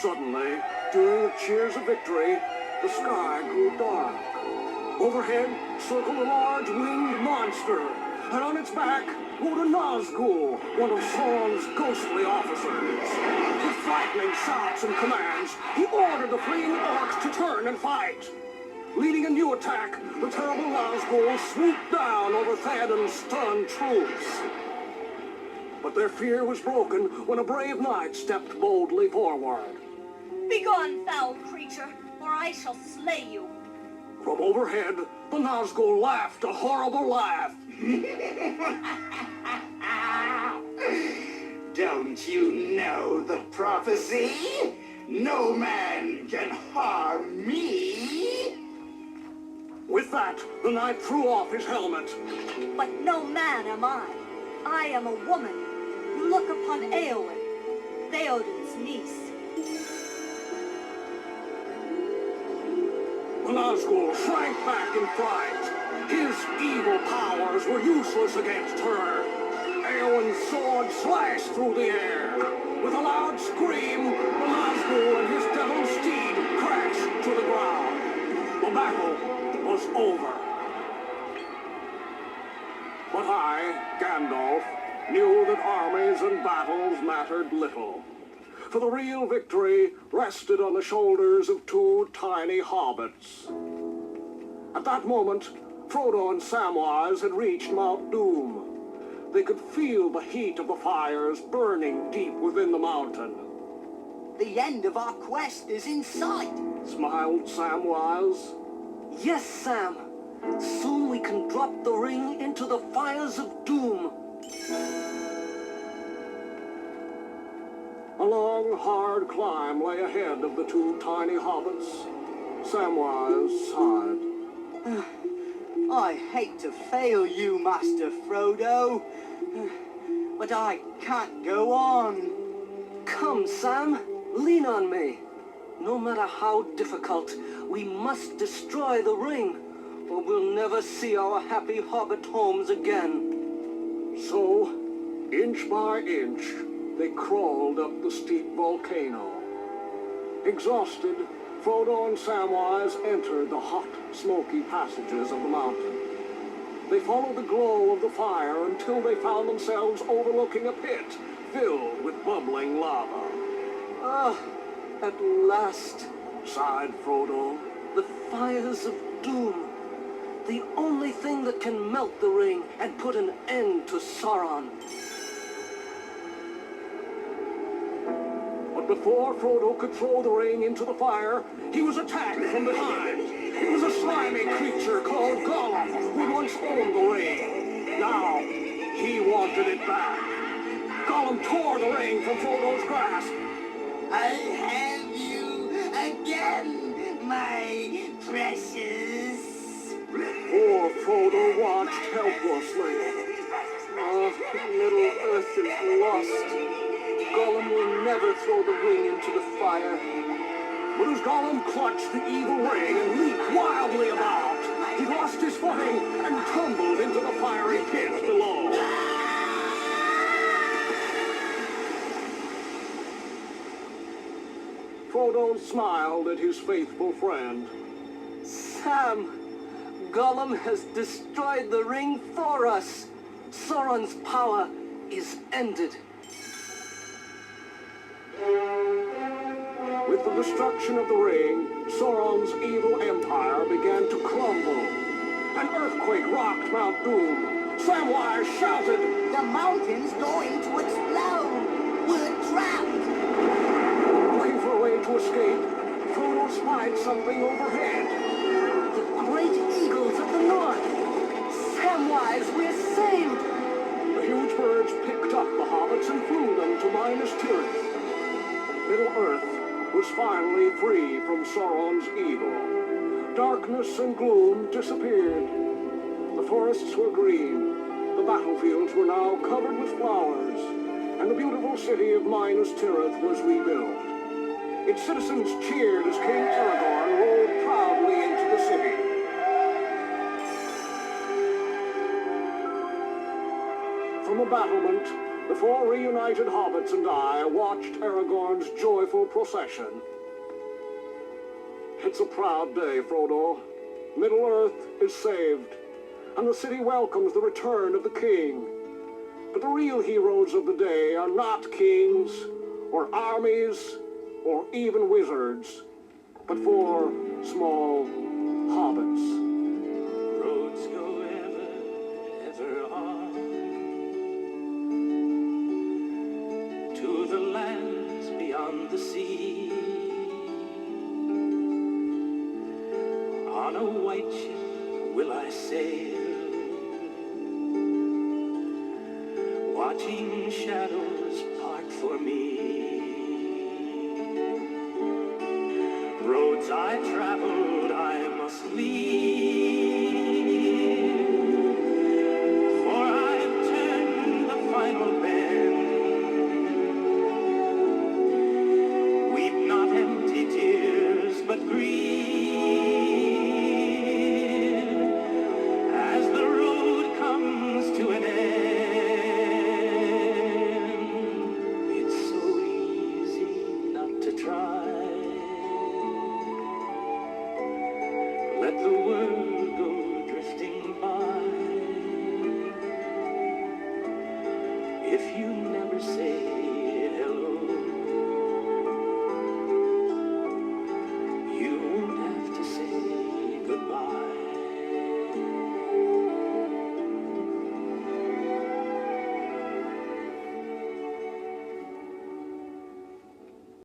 Suddenly, during the cheers of victory, the sky grew dark. Overhead circled a large winged monster, and on its back rode a Nazgul, one of Sauron's ghostly officers. With frightening shouts and commands, he ordered the fleeing orcs to turn and fight. Leading a new attack, the terrible Nazgul swooped down over Theoden's stunned troops. But their fear was broken when a brave knight stepped boldly forward. Begone, foul creature, or I shall slay you. From overhead, the Nazgul laughed a horrible laugh. Don't you know the prophecy? No man can harm me. With that, the knight threw off his helmet. But no man am I. I am a woman. Look upon Eowyn, Theoden's niece. The Nazgul shrank back in fright. His evil powers were useless against her. Eowyn's sword slashed through the air. With a loud scream, the Nazgul and his devil steed crashed to the ground. The battle was over. But I, Gandalf, knew that armies and battles mattered little. For the real victory rested on the shoulders of two tiny hobbits. At that moment, Frodo and Samwise had reached Mount Doom. They could feel the heat of the fires burning deep within the mountain. The end of our quest is in sight, Smiled Samwise. Yes, Sam. Soon we can drop the ring into the fires of doom. A long, hard climb lay ahead of the two tiny hobbits. Samwise sighed. I hate to fail you, Master Frodo, but I can't go on. Come, Sam. Lean on me. No matter how difficult, we must destroy the ring, or we'll never see our happy hobbit homes again. So, inch by inch, they crawled up the steep volcano. Exhausted, Frodo and Samwise entered the hot, smoky passages of the mountain. They followed the glow of the fire until they found themselves overlooking a pit filled with bubbling lava. Ah, at last, Sighed Frodo. the fires of doom. The only thing that can melt the ring and put an end to Sauron. But before Frodo could throw the ring into the fire, he was attacked from behind. It was a slimy creature called Gollum, who once owned the ring. Now, he wanted it back. Gollum tore the ring from Frodo's grasp. I have you again, my precious. Poor Frodo watched helplessly. Ah, Middle Earth is lost. Gollum will never throw the ring into the fire. But as Gollum clutched the evil ring and leaped wildly about, he lost his footing and tumbled into the fiery pit below. Frodo smiled at his faithful friend. Sam, Gollum has destroyed the ring for us. Sauron's power is ended. With the destruction of the ring, Sauron's evil empire began to crumble. An earthquake rocked Mount Doom. Samwise shouted, The mountain's going to explode. We're trapped. looking for a way to escape. Frodo spied something overhead. The great eagles of the north. Samwise, we're saved. The huge birds picked up the hobbits and flew them to Minas Tirith. Middle-earth was finally free from Sauron's evil. Darkness and gloom disappeared. The forests were green. The battlefields were now covered with flowers. And the beautiful city of Minas Tirith was rebuilt. Its citizens cheered as King Aragorn rode proudly into the city. From a battlement, The four reunited hobbits and I watched Aragorn's joyful procession. It's a proud day, Frodo. Middle-earth is saved, and the city welcomes the return of the king. But the real heroes of the day are not kings, or armies, or even wizards, but four small hobbits. Roads go ever, ever on to the lands beyond the sea. On a white ship will I sail, watching shadows part for me. Roads I traveled I must leave, for I've turned the final bend. Weep not empty tears, but grieve, as the road comes to an end. It's so easy not to try. Let the world go drifting by. If you never say